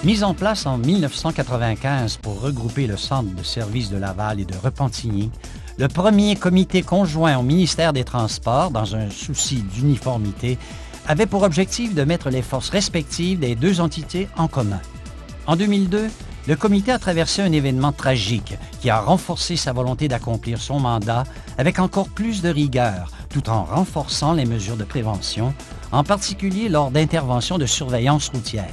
Mise en place en 1995 pour regrouper le centre de services de Laval et de Repentigny, le premier comité conjoint au ministère des Transports, dans un souci d'uniformité, avait pour objectif de mettre les forces respectives des deux entités en commun. En 2002, le comité a traversé un événement tragique qui a renforcé sa volonté d'accomplir son mandat avec encore plus de rigueur, tout en renforçant les mesures de prévention, en particulier lors d'interventions de surveillance routière.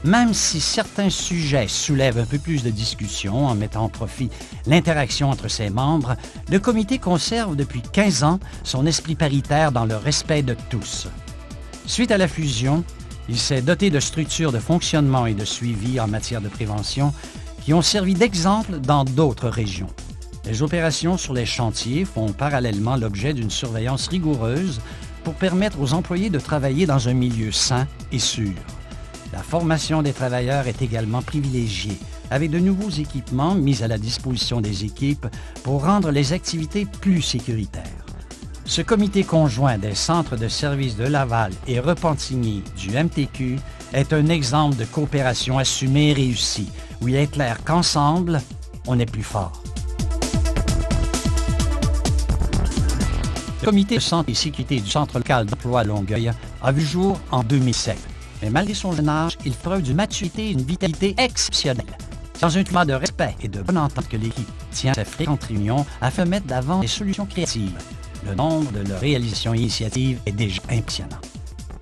Même si certains sujets soulèvent un peu plus de discussion en mettant en profit l'interaction entre ses membres, le comité conserve depuis 15 ans son esprit paritaire dans le respect de tous. Suite à la fusion, il s'est doté de structures de fonctionnement et de suivi en matière de prévention qui ont servi d'exemple dans d'autres régions. Les opérations sur les chantiers font parallèlement l'objet d'une surveillance rigoureuse pour permettre aux employés de travailler dans un milieu sain et sûr. La formation des travailleurs est également privilégiée, avec de nouveaux équipements mis à la disposition des équipes pour rendre les activités plus sécuritaires. Ce comité conjoint des centres de services de Laval et Repentigny du MTQ est un exemple de coopération assumée et réussie, où il est clair qu'ensemble, on est plus fort. Le comité de santé et sécurité du Centre local d'emploi à Longueuil a vu jour en 2007. Mais malgré son jeune âge, il fait preuve d'une maturité et d'une vitalité exceptionnelle. C'est dans un climat de respect et de bonne entente que l'équipe tient ses fréquentes réunions afin de mettre d'avant des solutions créatives. Le nombre de leurs réalisations et initiatives est déjà impressionnant.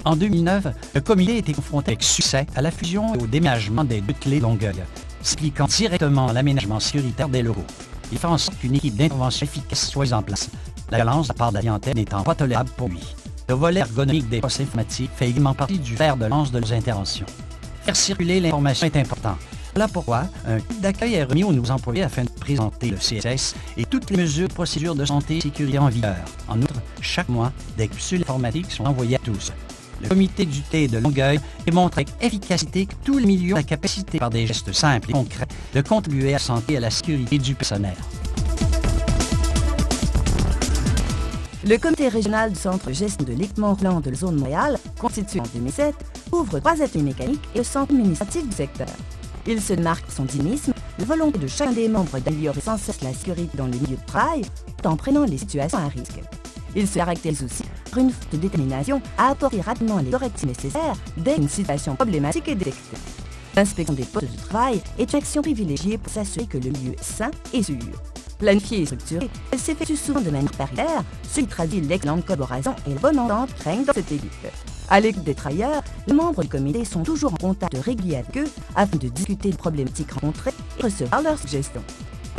En 2009, le comité a été confronté avec succès à la fusion et au déménagement des deux clés de Longueuil, s'appliquant directement à l'aménagement sécuritaire des locaux. Il fait en sorte qu'une équipe d'intervention efficace soit en place. La violence de la part de la clientèle n'étant pas tolérable pour lui. Le volet ergonomique des postes informatiques fait également partie du fer de lance de nos interventions. Faire circuler l'information est important. Voilà pourquoi un kit d'accueil est remis aux nouveaux employés afin de présenter le CSS et toutes les mesures et procédures de santé et sécurité en vigueur. En outre, chaque mois, des capsules informatiques sont envoyées à tous. Le comité du thé de Longueuil démontre avec efficacité que tous les milieux ont la capacité, par des gestes simples et concrets, de contribuer à la santé et à la sécurité du personnel. Le comité régional du centre de gestion de l'équipement roulant de la zone Montréal, constitué en 2007, ouvre 3 ateliers mécaniques et le centre administratif du secteur. Il se marque par son dynamisme, la volonté de chacun des membres d'améliorer sans cesse la sécurité dans les milieux de travail, tout en prenant les situations à risque. Il se caractérise aussi par une forte détermination à apporter rapidement les correctifs nécessaires dès qu'une situation problématique est détectée. L'inspection des postes de travail est une action privilégiée pour s'assurer que le milieu est sain et sûr. Planifiée et structurée, elle s'effectue souvent de manière paritaire, ce qui traduit l'excellente collaboration et la bonne entente qui règne dans cette équipe. À l'écoute des travailleurs, les membres du comité sont toujours en contact régulier avec eux afin de discuter des problématiques rencontrées et recevoir leurs suggestions.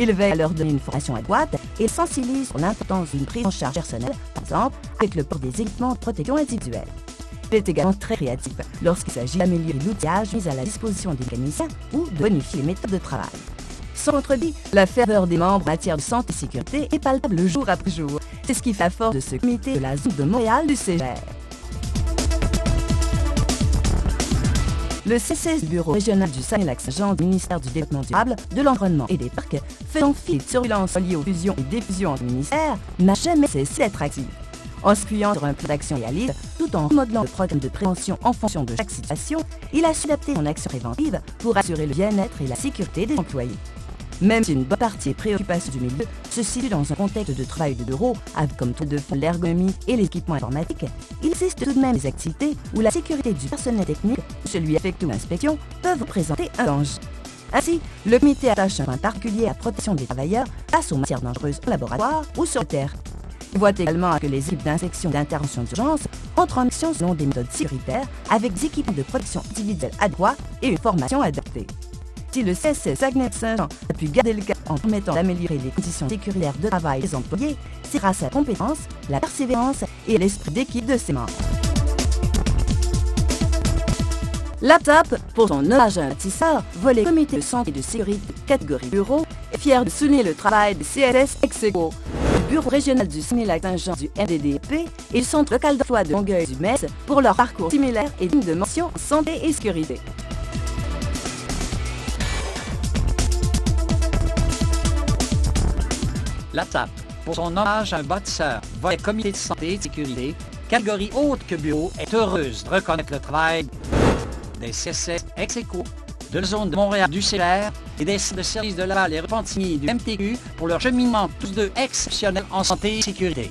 Ils veillent à leur donner une formation adéquate et sensibilisent sur l'importance d'une prise en charge personnelle, par exemple avec le port des équipements de protection individuelle. Il est également très créatif lorsqu'il s'agit d'améliorer l'outillage mis à la disposition des mécaniciens ou de bonifier les méthodes de travail. Sans contredit, la ferveur des membres en matière de santé et sécurité est palpable jour après jour. C'est ce qui fait la force de ce comité de la zone de Montréal du CGR. Le CCS du Bureau régional du Saguenay-Lac-Saint-Jean du ministère du Développement durable, de l'Environnement et des Parcs, faisant fi de surveillance liée aux fusions et défusions entre ministères, n'a jamais cessé d'être actif. En s'appuyant sur un plan d'action réaliste, tout en remodelant le programme de prévention en fonction de chaque situation, il a su adapter son action préventive pour assurer le bien-être et la sécurité des employés. Même si une bonne partie des préoccupations du milieu se situe dans un contexte de travail de bureau, avec comme tout de fond l'ergonomie et l'équipement informatique, il existe tout de même des activités où la sécurité du personnel technique, celui affecté ou l'inspection, peuvent présenter un danger. Ainsi, le comité attache un point particulier à la protection des travailleurs face aux matières dangereuses au laboratoire ou sur terre. Il voit également que les équipes d'inspection et d'intervention d'urgence entrent en action selon des méthodes sécuritaires avec des équipements de protection individuelle adéquats et une formation adaptée. Si le CSS Saguenay-Saint-Jean a pu garder le cap en permettant d'améliorer les conditions sécuritaires de travail des employés, c'est grâce à la compétence, la persévérance et l'esprit d'équipe de ses membres. L'APTAP, pour son hommage à un bâtisseur, volet comité de santé et de sécurité catégorie bureau, est fier de souligner le travail des CSS ex-aequo, du Bureau régional du Saguenay-Lac-Saint-Jean du MDDP et du Centre local d'emploi de Longueuil du MES pour leur parcours similaire et digne de mention santé et sécurité. L'APTAP, pour son hommage à un bâtisseur, volet comité de santé et de sécurité, catégorie haute que bureau, est heureuse de reconnaître le travail des CSS ex-aequo de la zone de Montréal du CR et des de services de Laval et Repentigny du MTQ pour leur cheminement tous deux exceptionnels en santé et sécurité.